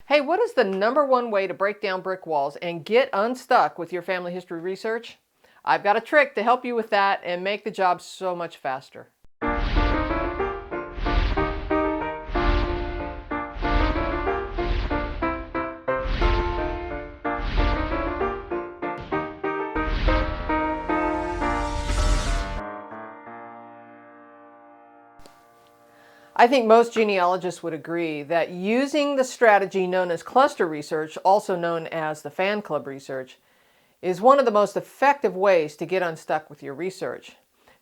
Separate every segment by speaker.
Speaker 1: Hey, what is the #1 way to break down brick walls and get unstuck with your family history research? I've got a trick to help you with that and make the job so much faster. I think most genealogists would agree that using the strategy known as cluster research, also known as the fan club research, is one of the most effective ways to get unstuck with your research.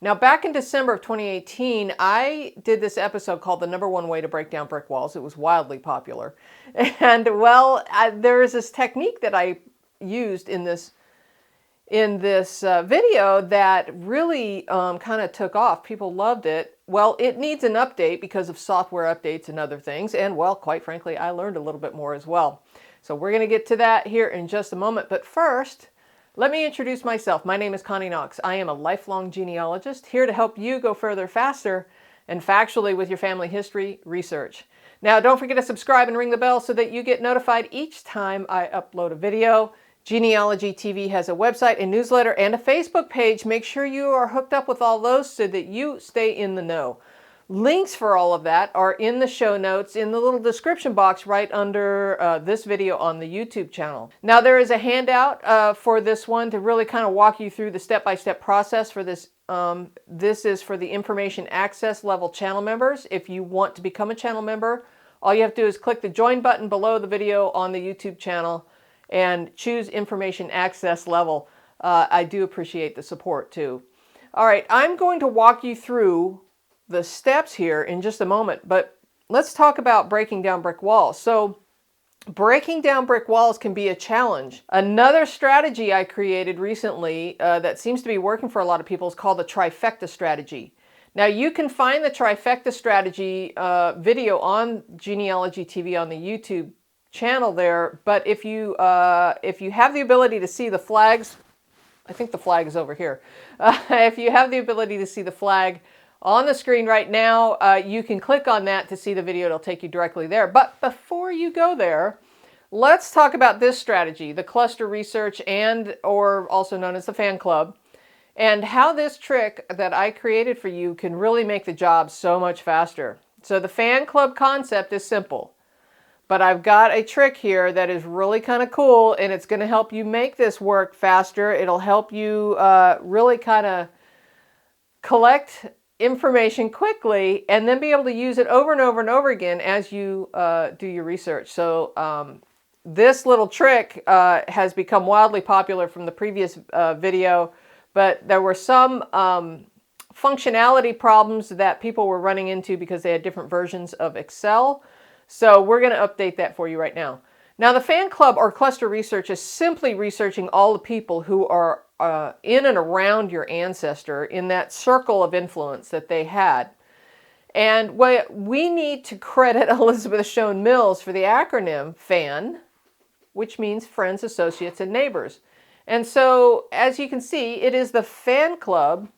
Speaker 1: Now, back in December of 2018, I did this episode called the #1 way to break down brick walls. It was wildly popular. And well, there is this technique that I used in this video that really kind of took off. People loved it. Well, it needs an update because of software updates and other things. And well, quite frankly, I learned a little bit more as well. So we're going to get to that here in just a moment. But first, let me introduce myself. My name is Connie Knox. I am a lifelong genealogist here to help you go further faster and factually with your family history research. Now, don't forget to subscribe and ring the bell so that you get notified each time I upload a video. Genealogy TV has a website, a newsletter, and a Facebook page. Make sure you are hooked up with all those so that you stay in the know. Links for all of that are in the show notes in the little description box right under this video on the YouTube channel. Now, there is a handout for this one to really kind of walk you through the step-by-step process for this. This is for the information access level channel members. If you want to become a channel member, all you have to do is click the join button below the video on the YouTube channel and choose information access level. I do appreciate the support too. All right, I'm going to walk you through the steps here in just a moment, but let's talk about breaking down brick walls. So breaking down brick walls can be a challenge. Another strategy I created recently that seems to be working for a lot of people is called the trifecta strategy. Now, you can find the trifecta strategy video on Genealogy TV on the YouTube channel there, but if you have the ability to see the flags, I think the flag is over here. If you have the ability to see the flag on the screen right now, you can click on that to see the video. It'll take you directly there. But before you go there, let's talk about this strategy, the cluster research or also known as the fan club, and how this trick that I created for you can really make the job so much faster. So the fan club concept is simple. But I've got a trick here that is really kind of cool, and it's going to help you make this work faster. It'll help you really kind of collect information quickly and then be able to use it over and over and over again as you do your research. So this little trick has become wildly popular from the previous video, but there were some functionality problems that people were running into because they had different versions of Excel. So we're going to update that for you right now. Now, the fan club or cluster research is simply researching all the people who are in and around your ancestor in that circle of influence that they had. And we need to credit Elizabeth Shown Mills for the acronym FAN, which means friends, associates, and neighbors. And so, as you can see, it is the fan club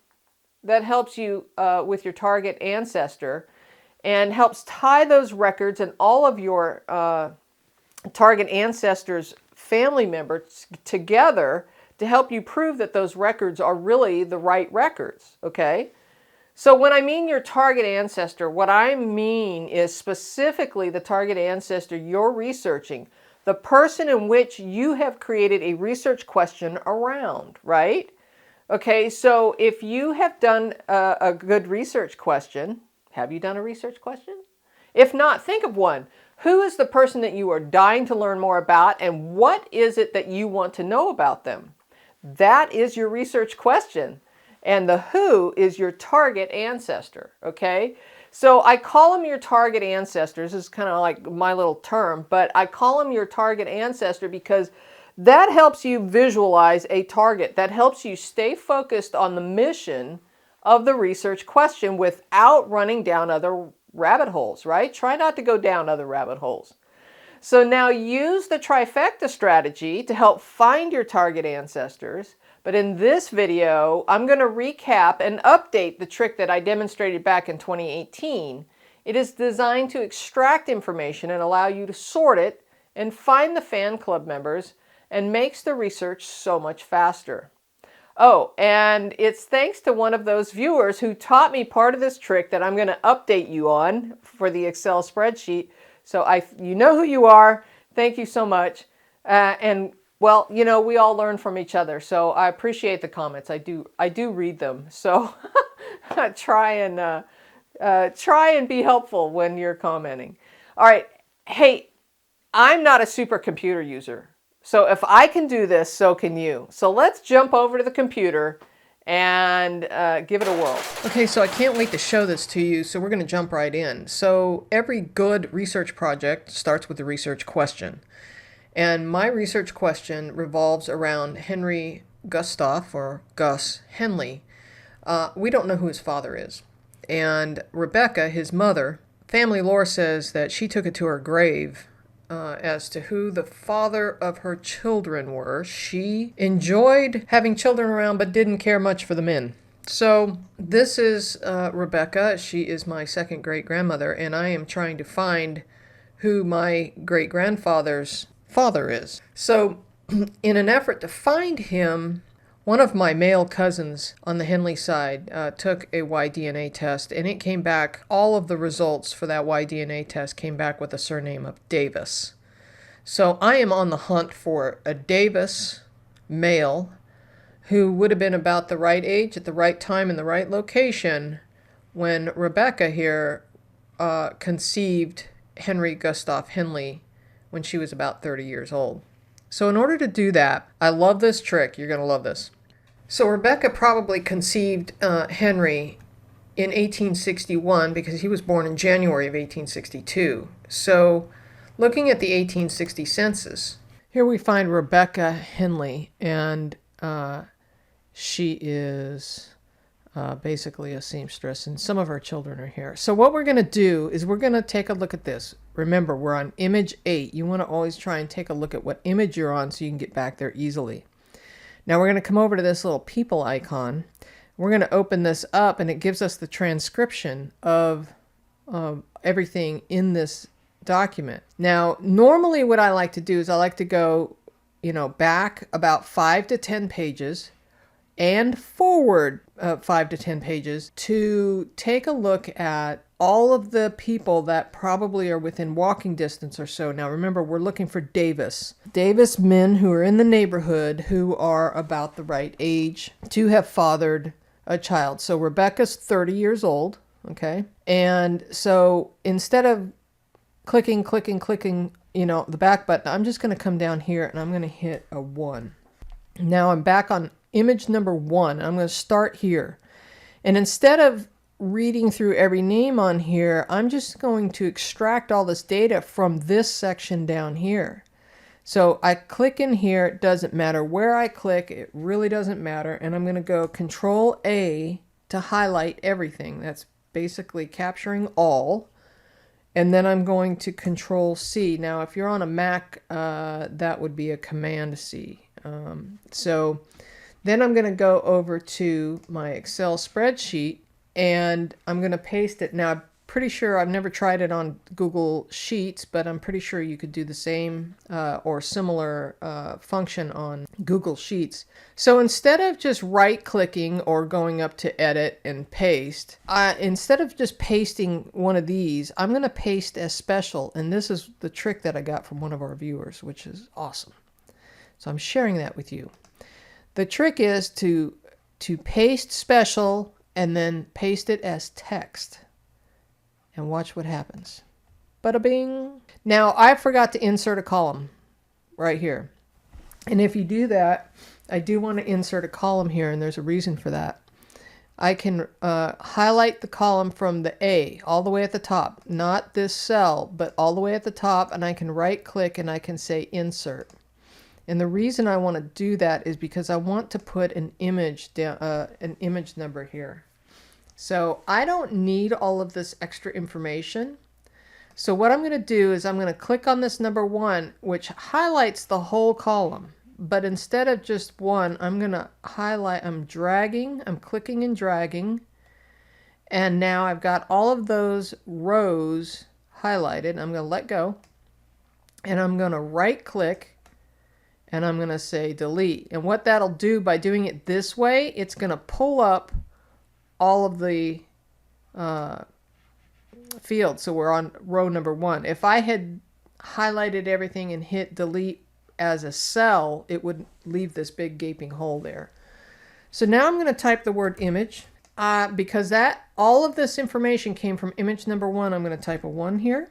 Speaker 1: that helps you with your target ancestor and helps tie those records and all of your target ancestors' family members together to help you prove that those records are really the right records, okay? So when I mean your target ancestor, what I mean is specifically the target ancestor you're researching, the person in which you have created a research question around, right? Okay, so if you have done a good research question, have you done a research question? If not, think of one. Who is the person that you are dying to learn more about, and what is it that you want to know about them? That is your research question. And the who is your target ancestor, okay? So I call them your target ancestors. This is kind of like my little term, but I call them your target ancestor because that helps you visualize a target. That helps you stay focused on the mission of the research question without running down other rabbit holes, right? Try not to go down other rabbit holes. So now use the trifecta strategy to help find your target ancestors. But in this video, I'm going to recap and update the trick that I demonstrated back in 2018. It is designed to extract information and allow you to sort it and find the fan club members and makes the research so much faster. Oh, and it's thanks to one of those viewers who taught me part of this trick that I'm going to update you on for the Excel spreadsheet. So you know who you are. Thank you so much. And well, you know, we all learn from each other. So I appreciate the comments. I do read them. So try and be helpful when you're commenting. All right. Hey, I'm not a supercomputer user. So if I can do this, so can you. So let's jump over to the computer and give it a whirl. Okay, so I can't wait to show this to you, so we're going to jump right in. So every good research project starts with a research question. And my research question revolves around Henry Gustav, or Gus Henley. We don't know who his father is. And Rebecca, his mother, family lore says that she took it to her grave as to who the father of her children were. She enjoyed having children around but didn't care much for the men. So this is Rebecca. She is my second great-grandmother, and I am trying to find who my great-grandfather's father is. So in an effort to find him, one of my male cousins on the Henley side took a Y-DNA test, and it came back, all of the results for that Y-DNA test came back with a surname of Davis. So I am on the hunt for a Davis male who would have been about the right age at the right time in the right location when Rebecca here conceived Henry Gustav Henley when she was about 30 years old. So in order to do that, I love this trick. You're going to love this. So Rebecca probably conceived Henry in 1861 because he was born in January of 1862. So looking at the 1860 census, here we find Rebecca Henley, and she is basically a seamstress, and some of her children are here. So what we're going to do is we're going to take a look at this. Remember, we're on image 8. You want to always try and take a look at what image you're on so you can get back there easily. Now we're going to come over to this little people icon. We're going to open this up, and it gives us the transcription of everything in this document. Now, normally what I like to do is I like to go, back about 5 to 10 pages and forward 5 to 10 pages to take a look at all of the people that probably are within walking distance or so. Now remember, we're looking for Davis men who are in the neighborhood who are about the right age to have fathered a child. So Rebecca's 30 years old, okay? And so instead of clicking, the back button, I'm just going to come down here and I'm going to hit a 1. Now I'm back on image number 1. I'm going to start here. And instead of reading through every name on here, I'm just going to extract all this data from this section down here. So I click in here. It doesn't matter where I click. It really doesn't matter. And I'm going to go Control A to highlight everything. That's basically capturing all. And then I'm going to Control C. Now, if you're on a Mac, that would be a Command C. So then I'm going to go over to my Excel spreadsheet, and I'm going to paste it. Now, I'm pretty sure, I've never tried it on Google Sheets, but I'm pretty sure you could do the same or similar function on Google Sheets. So instead of just right-clicking or going up to Edit and Paste, instead of just pasting one of these, I'm going to paste as special. And this is the trick that I got from one of our viewers, which is awesome. So I'm sharing that with you. The trick is to paste special and then paste it as text. And watch what happens. Bada bing. Now, I forgot to insert a column right here. And if you do that, I do want to insert a column here, and there's a reason for that. I can highlight the column from the A all the way at the top. Not this cell, but all the way at the top, and I can right-click and I can say Insert. And the reason I want to do that is because I want to put an image down, an image number here. So I don't need all of this extra information. So what I'm going to do is I'm going to click on this number 1, which highlights the whole column. But instead of just 1, I'm going to highlight, I'm clicking and dragging. And now I've got all of those rows highlighted. I'm going to let go. and I'm going to right click and I'm going to say delete. And what that'll do by doing it this way, it's going to pull up all of the fields. So we're on row number 1. If I had highlighted everything and hit delete as a cell, it would leave this big gaping hole there. So now I'm going to type the word image. Because all of this information came from image number 1, I'm going to type a 1 here.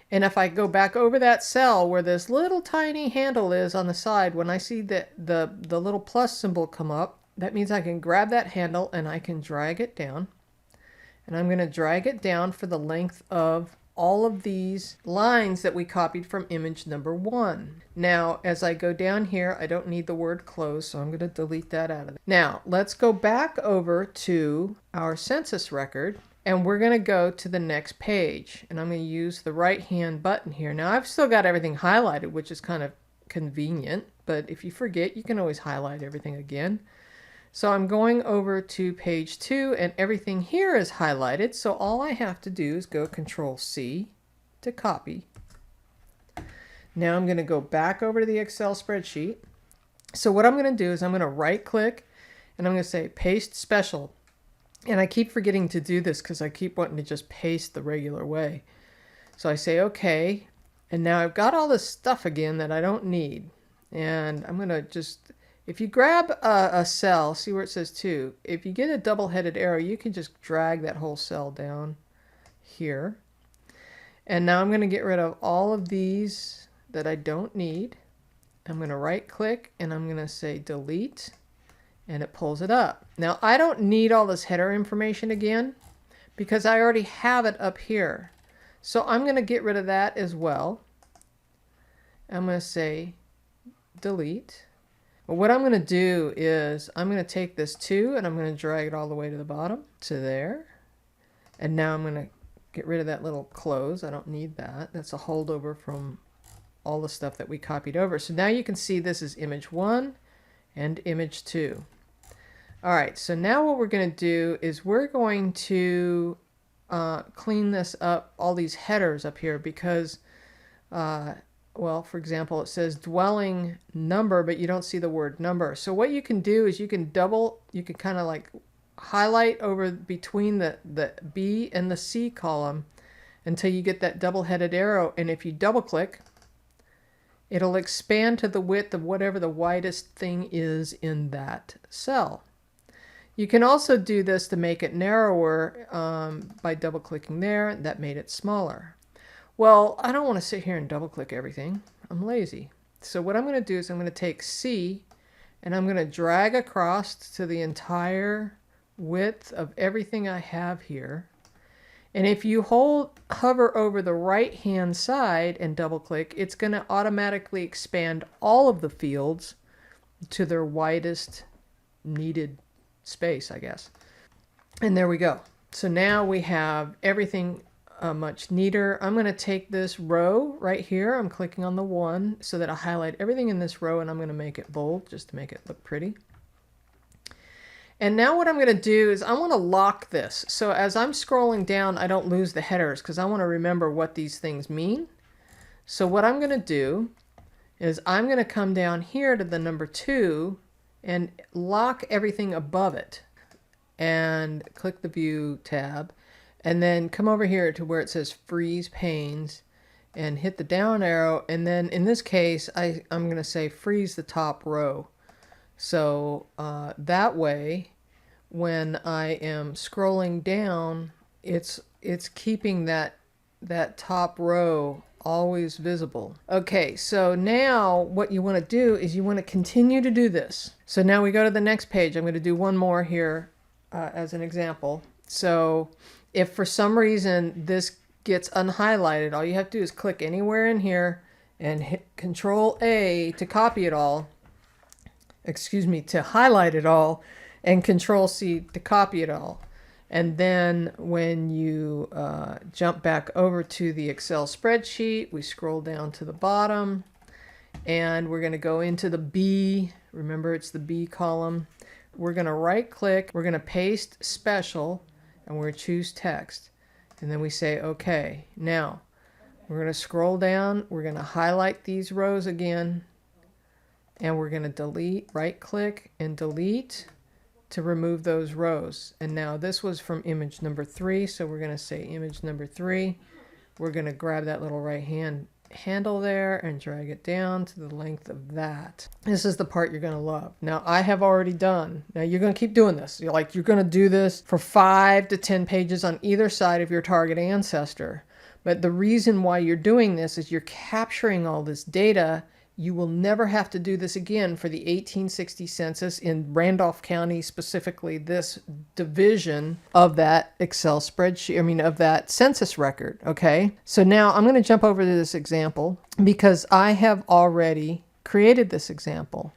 Speaker 1: And if I go back over that cell where this little tiny handle is on the side, when I see the little plus symbol come up, that means I can grab that handle and I can drag it down. And I'm going to drag it down for the length of all of these lines that we copied from image number 1. Now, as I go down here, I don't need the word close, so I'm going to delete that out of it. Now, let's go back over to our census record, and we're going to go to the next page. And I'm going to use the right-hand button here. Now, I've still got everything highlighted, which is kind of convenient, but if you forget, you can always highlight everything again. So I'm going over to page 2 and everything here is highlighted. So all I have to do is go Control C to copy. Now I'm going to go back over to the Excel spreadsheet. So what I'm going to do is I'm going to right click and I'm going to say paste special. And I keep forgetting to do this because I keep wanting to just paste the regular way. So I say okay. And now I've got all this stuff again that I don't need. And I'm going to just... If you grab a cell, see where it says 2, if you get a double-headed arrow, you can just drag that whole cell down here. And now I'm going to get rid of all of these that I don't need. I'm going to right-click and I'm going to say delete, and it pulls it up. Now, I don't need all this header information again because I already have it up here. So I'm going to get rid of that as well. I'm going to say delete. But what I'm going to do is I'm going to take this 2 and I'm going to drag it all the way to the bottom to there. And now I'm going to get rid of that little close. I don't need that. That's a holdover from all the stuff that we copied over. So now you can see this is image 1 and image 2. All right, so now what we're going to do is we're going to clean this up, all these headers up here, because well, for example, it says dwelling number, but you don't see the word number. So what you can do is you can kind of like highlight over between the B and the C column until you get that double-headed arrow. And if you double click, it'll expand to the width of whatever the widest thing is in that cell. You can also do this to make it narrower by double clicking there. That made it smaller. Well, I don't want to sit here and double click everything. I'm lazy. So what I'm going to do is I'm going to take C and I'm going to drag across to the entire width of everything I have here. And if you hover over the right hand side and double click, it's going to automatically expand all of the fields to their widest needed space, I guess. And there we go. So now we have everything much neater. I'm going to take this row right here. I'm clicking on the 1 so that I highlight everything in this row, and I'm going to make it bold just to make it look pretty. And now what I'm going to do is I want to lock this. So as I'm scrolling down, I don't lose the headers because I want to remember what these things mean. So what I'm going to do is I'm going to come down here to the number 2 and lock everything above it. And click the View tab. And then come over here to where it says Freeze Panes and hit the down arrow. And then in this case, I'm going to say freeze the top row. So that way, when I am scrolling down, it's keeping that top row always visible. Okay, so now what you want to do is you want to continue to do this. So now we go to the next page. I'm going to do one more here as an example. So if for some reason this gets unhighlighted, all you have to do is click anywhere in here and hit Control A to copy it all. Excuse me, to highlight it all, and Control C to copy it all. And then when you jump back over to the Excel spreadsheet, we scroll down to the bottom and we're going to go into the B. Remember, it's the B column. We're going to right click, we're going to paste special, and we're going to choose text. And then we say, okay. Now, We're going to scroll down. We're going to highlight these rows again. And we're going to delete, right click and delete to remove those rows. And now this was from image number 3. So we're going to say image number 3. We're going to grab that little right hand handle there and drag it down to the length of that. This is the part you're going to love. Now I have already done. Now you're going to keep doing this. You're going to do this for 5 to 10 pages on either side of your target ancestor. But the reason why you're doing this is you're capturing all this data. You will never have to do this again for the 1860 census in Randolph County, specifically this division of that Excel spreadsheet, of that census record, okay? So now I'm going to jump over to this example because I have already created this example.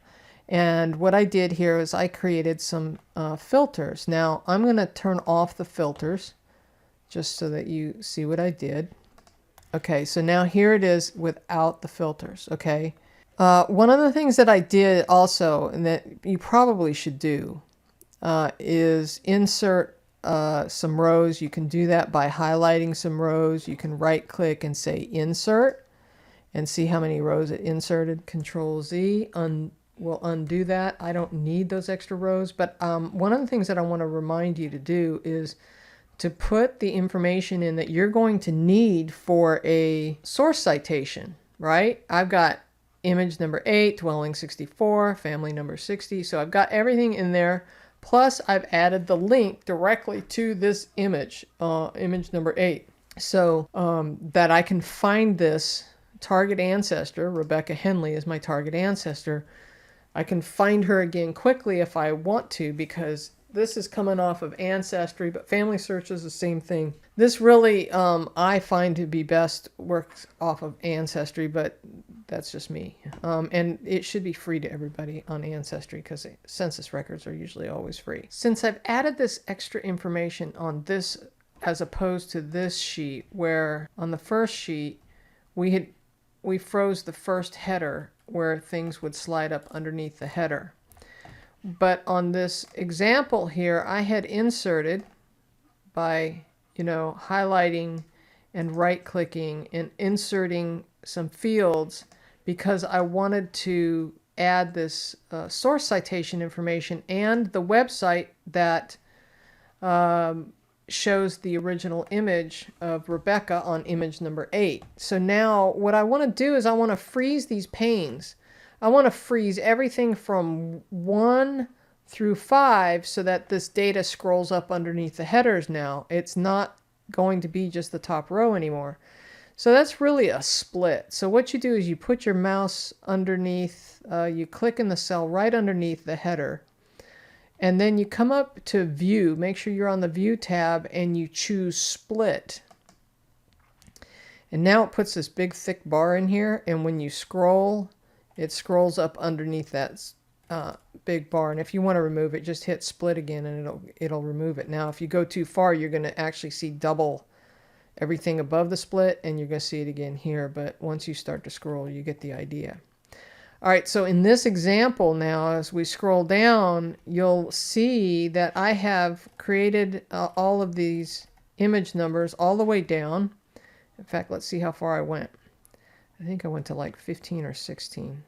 Speaker 1: And what I did here is I created some filters. Now I'm going to turn off the filters just so that you see what I did. Okay, so now here it is without the filters, okay? One of the things that I did also, and that you probably should do, is insert some rows. You can do that by highlighting some rows. You can right click and say insert and see how many rows it inserted. Control Z will undo that. I don't need those extra rows, but one of the things that I want to remind you to do is to put the information in that you're going to need for a source citation, right? I've got image number 8, dwelling 64, family number 60. So I've got everything in there. Plus I've added the link directly to this image, image number 8. So that I can find this target ancestor. Rebecca Henley is my target ancestor. I can find her again quickly if I want to, because this is coming off of Ancestry, but Family Search is the same thing. This really, I find to be best works off of Ancestry, but that's just me. And it should be free to everybody on Ancestry because census records are usually always free. Since I've added this extra information on this as opposed to this sheet, where on the first sheet we froze the first header where things would slide up underneath the header. But on this example here, I had inserted by, highlighting and right-clicking and inserting some fields because I wanted to add this source citation information and the website that shows the original image of Rebecca on image number 8. So now what I want to do is I want to freeze these panes. I want to freeze everything from 1 through 5 so that this data scrolls up underneath the headers now. It's not going to be just the top row anymore. So that's really a split. So what you do is you put your mouse underneath, you click in the cell right underneath the header, and then you come up to View. Make sure you're on the View tab and you choose Split. And now it puts this big thick bar in here, and when you scroll, it scrolls up underneath that big bar. And if you want to remove it, just hit split again and it'll remove it. Now, if you go too far, you're going to actually see double everything above the split, and you're going to see it again here. But once you start to scroll, you get the idea. All right, so in this example now, as we scroll down, you'll see that I have created all of these image numbers all the way down. In fact, let's see how far I went. I think I went to like 15 or 16.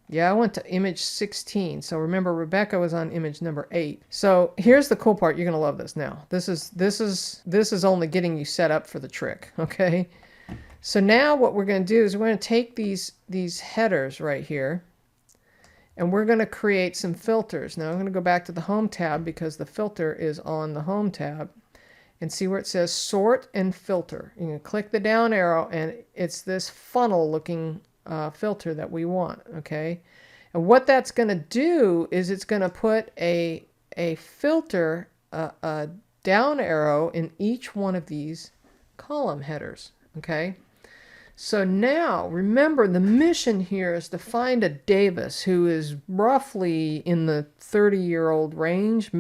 Speaker 1: Yeah, I went to image 16. So remember, Rebecca was on image number 8. So here's the cool part. You're going to love this now. This is only getting you set up for the trick, okay? So now what we're going to do is we're going to take these headers right here, and we're going to create some filters. Now I'm going to go back to the Home tab because the filter is on the Home tab, and see where it says Sort and Filter. You can click the down arrow, and it's this funnel looking filter that we want, okay? And what that's going to do is it's going to put a filter, a down arrow in each one of these column headers, okay? So now, remember, the mission here is to find a Davis who is roughly in the 30-year-old range,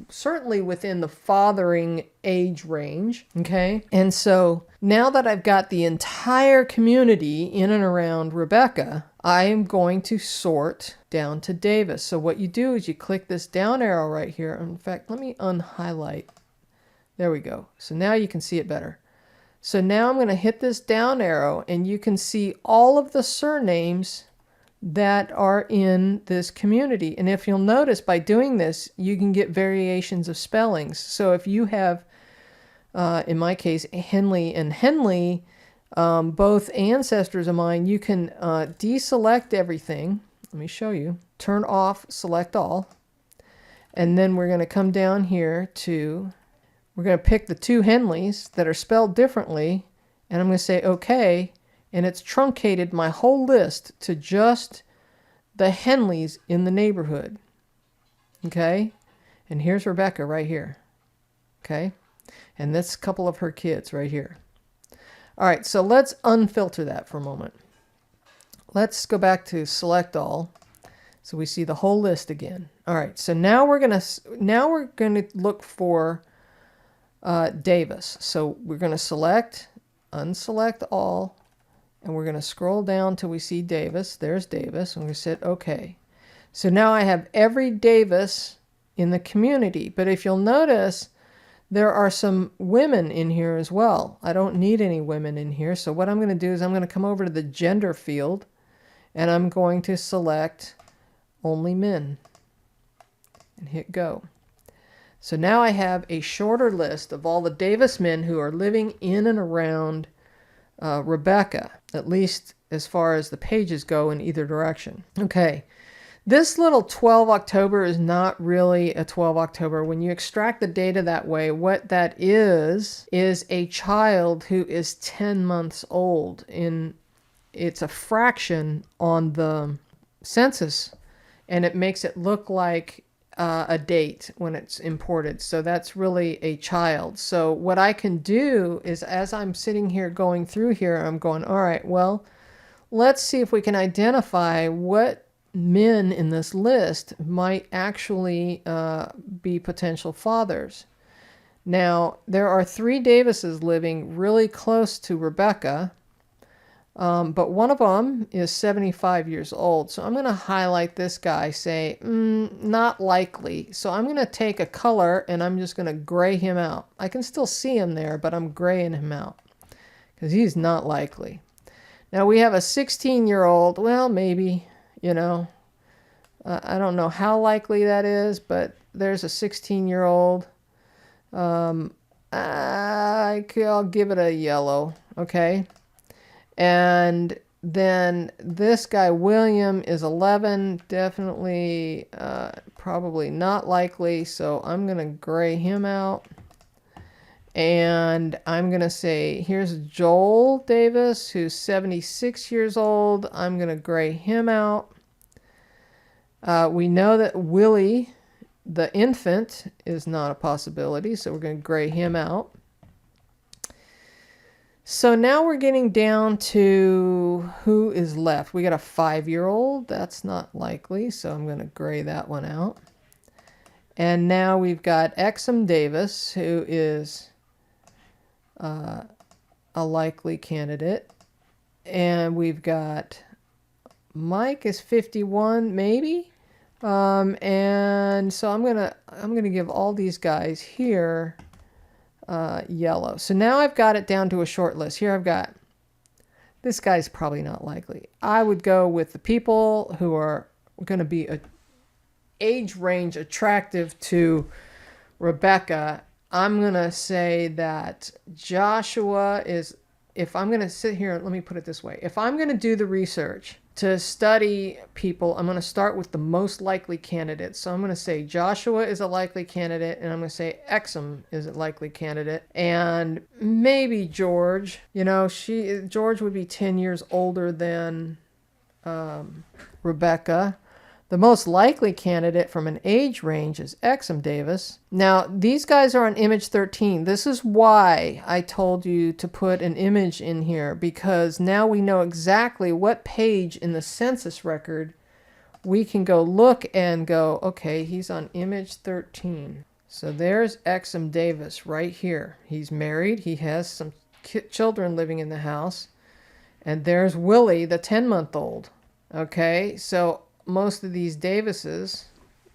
Speaker 1: certainly within the fathering age range, okay? And so now that I've got the entire community in and around Rebecca, I'm going to sort down to Davis. So what you do is you click this down arrow right here. In fact, let me unhighlight. There we go. So now you can see it better. So now I'm going to hit this down arrow, and you can see all of the surnames that are in this community. And if you'll notice, by doing this, you can get variations of spellings. So if you have, in my case, Henley and Henley, both ancestors of mine, you can deselect everything. Let me show you. Turn off, select all. And then we're going to come down here to, we're going to pick the two Henleys that are spelled differently. And I'm going to say OK. And it's truncated my whole list to just the Henleys in the neighborhood. Okay? And here's Rebecca right here. Okay? And this couple of her kids right here. All right, so let's unfilter that for a moment. Let's go back to select all. So we see the whole list again. All right, so now we're gonna look for Davis. So we're gonna select, unselect all, and we're gonna scroll down till we see Davis. There's Davis, and we're gonna hit OK. So now I have every Davis in the community. But if you'll notice, there are some women in here as well. I don't need any women in here. So what I'm going to do is I'm going to come over to the gender field, and I'm going to select only men and hit go. So now I have a shorter list of all the Davis men who are living in and around Rebecca, at least as far as the pages go in either direction. Okay. This little 12 October is not really a 12 October. When you extract the data that way, what that is a child who is 10 months old. It's a fraction on the census, and it makes it look like a date when it's imported. So that's really a child. So what I can do is, as I'm sitting here going through here, I'm going, all right, well, let's see if we can identify what men in this list might actually be potential fathers. Now, there are 3 Davises living really close to Rebecca, but one of them is 75 years old. So I'm going to highlight this guy, say, not likely. So I'm going to take a color, and I'm just going to gray him out. I can still see him there, but I'm graying him out because he's not likely. Now, we have a 16-year-old. Well, maybe. You know, I don't know how likely that is, but there's a 16-year-old. I'll give it a yellow, okay? And then this guy, William, is 11. Definitely, probably not likely, so I'm going to gray him out. And I'm going to say, here's Joel Davis, who's 76 years old. I'm going to gray him out. We know that Willie, the infant, is not a possibility, so we're going to gray him out. So now we're getting down to who is left. We got a 5-year-old. That's not likely, so I'm going to gray that one out. And now we've got Exum Davis, who is a likely candidate. And we've got Mike is 51, maybe. And so I'm gonna give all these guys here yellow. So now I've got it down to a short list. Here I've got, this guy's probably not likely. I would go with the people who are going to be a age range attractive to Rebecca. I'm going to say that Joshua is, if I'm going to sit here, let me put it this way. If I'm going to do the research to study people, I'm going to start with the most likely candidates. So I'm going to say Joshua is a likely candidate, and I'm going to say Exum is a likely candidate, and maybe George. You know, George would be 10 years older than Rebecca. The most likely candidate from an age range is Exum Davis. Now, these guys are on image 13. This is why I told you to put an image in here, because now we know exactly what page in the census record we can go look and go, okay, he's on image 13. So there's Exum Davis right here. He's married. He has some children living in the house. And there's Willie, the 10-month-old. Okay, so most of these Davises,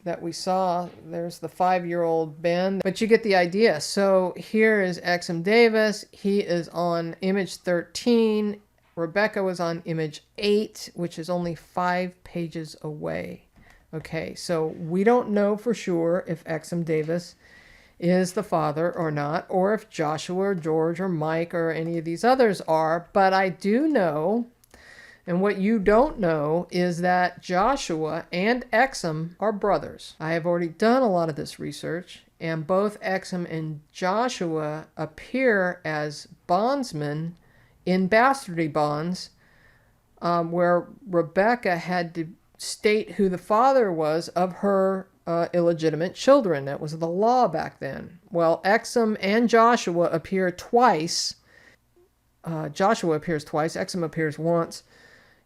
Speaker 1: that we saw. There's the 5-year-old Ben, but you get the idea. So here is Exum Davis. He is on image 13. Rebecca was on image 8, which is only 5 pages away. Okay, so we don't know for sure if Exum Davis is the father or not, or if Joshua or George or Mike or any of these others are, but I do know, and what you don't know, is that Joshua and Exum are brothers. I have already done a lot of this research, and both Exum and Joshua appear as bondsmen in Bastardy bonds, where Rebecca had to state who the father was of her illegitimate children. That was the law back then. Well, Exum and Joshua appear twice. Joshua appears twice. Exum appears once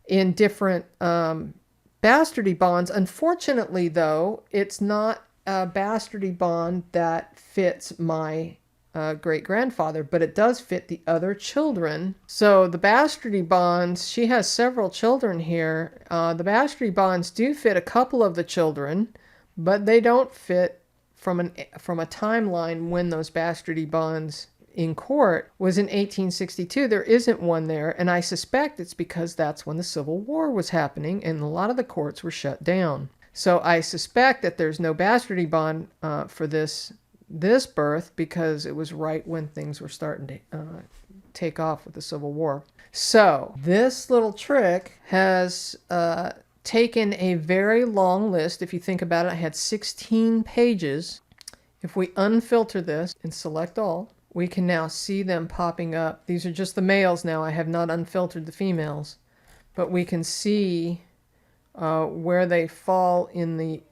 Speaker 1: in different bastardy bonds. Unfortunately, though, it's not a bastardy bond that fits my great-grandfather, but it does fit the other children. So the bastardy bonds, she has several children here. The bastardy bonds do fit a couple of the children, but they don't fit from a timeline when those bastardy bonds in court was in 1862. There isn't one there, and I suspect it's because that's when the Civil War was happening and a lot of the courts were shut down. So I suspect that there's no bastardy bond for this birth, because it was right when things were starting to take off with the Civil War. So this little trick has taken a very long list. If you think about it, I had 16 pages. If we unfilter this and select all, we can now see them popping up. These are just the males now. I have not unfiltered the females, but we can see where they fall in the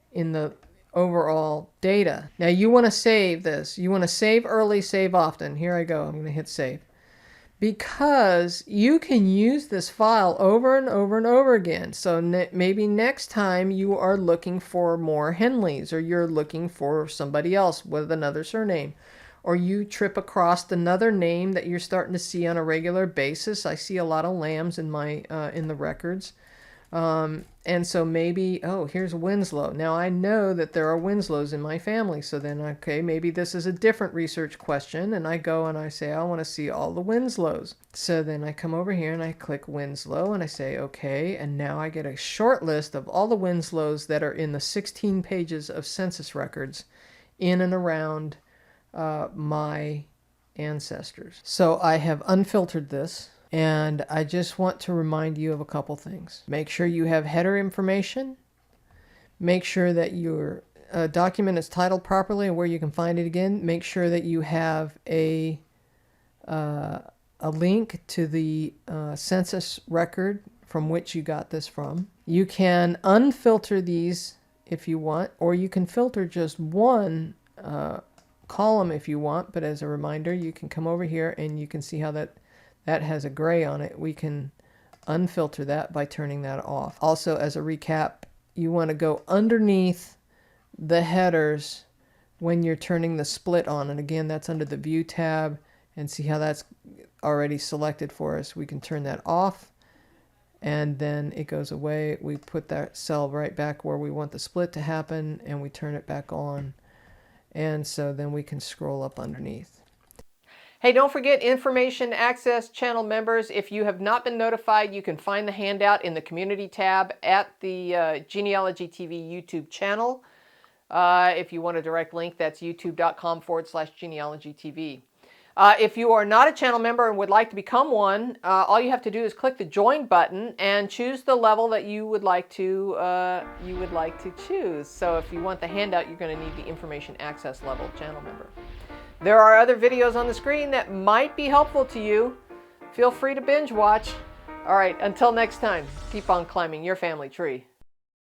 Speaker 1: overall data. Now you want to save this. You want to save early, save often. Here I go. I'm going to hit save. Because you can use this file over and over and over again. So maybe next time you are looking for more Henleys, or you're looking for somebody else with another surname, or you trip across another name that you're starting to see on a regular basis. I see a lot of Lambs in my in the records. And so maybe, oh, here's Winslow. Now I know that there are Winslows in my family. So then, okay, maybe this is a different research question. And I go and I say, I want to see all the Winslows. So then I come over here and I click Winslow and I say, okay. And now I get a short list of all the Winslows that are in the 16 pages of census records in and around my ancestors. So I have unfiltered this. And I just want to remind you of a couple things. Make sure you have header information. Make sure that your document is titled properly and where you can find it again. Make sure that you have a link to the census record from which you got this from. You can unfilter these if you want, or you can filter just one column if you want. But as a reminder, you can come over here and you can see how that has a gray on it. We can unfilter that by turning that off. Also, as a recap, you want to go underneath the headers when you're turning the split on. And again, that's under the View tab, and see how that's already selected for us. We can turn that off, and then it goes away. We put that cell right back where we want the split to happen, and we turn it back on. And so then we can scroll up underneath. Hey, don't forget Information Access channel members. If you have not been notified, you can find the handout in the Community tab at the Genealogy TV YouTube channel. If you want a direct link, that's youtube.com/Genealogy TV. If you are not a channel member and would like to become one, all you have to do is click the Join button and choose the level that you would like to choose. So if you want the handout, you're going to need the Information Access level channel member. There are other videos on the screen that might be helpful to you. Feel free to binge watch. All right, until next time, keep on climbing your family tree.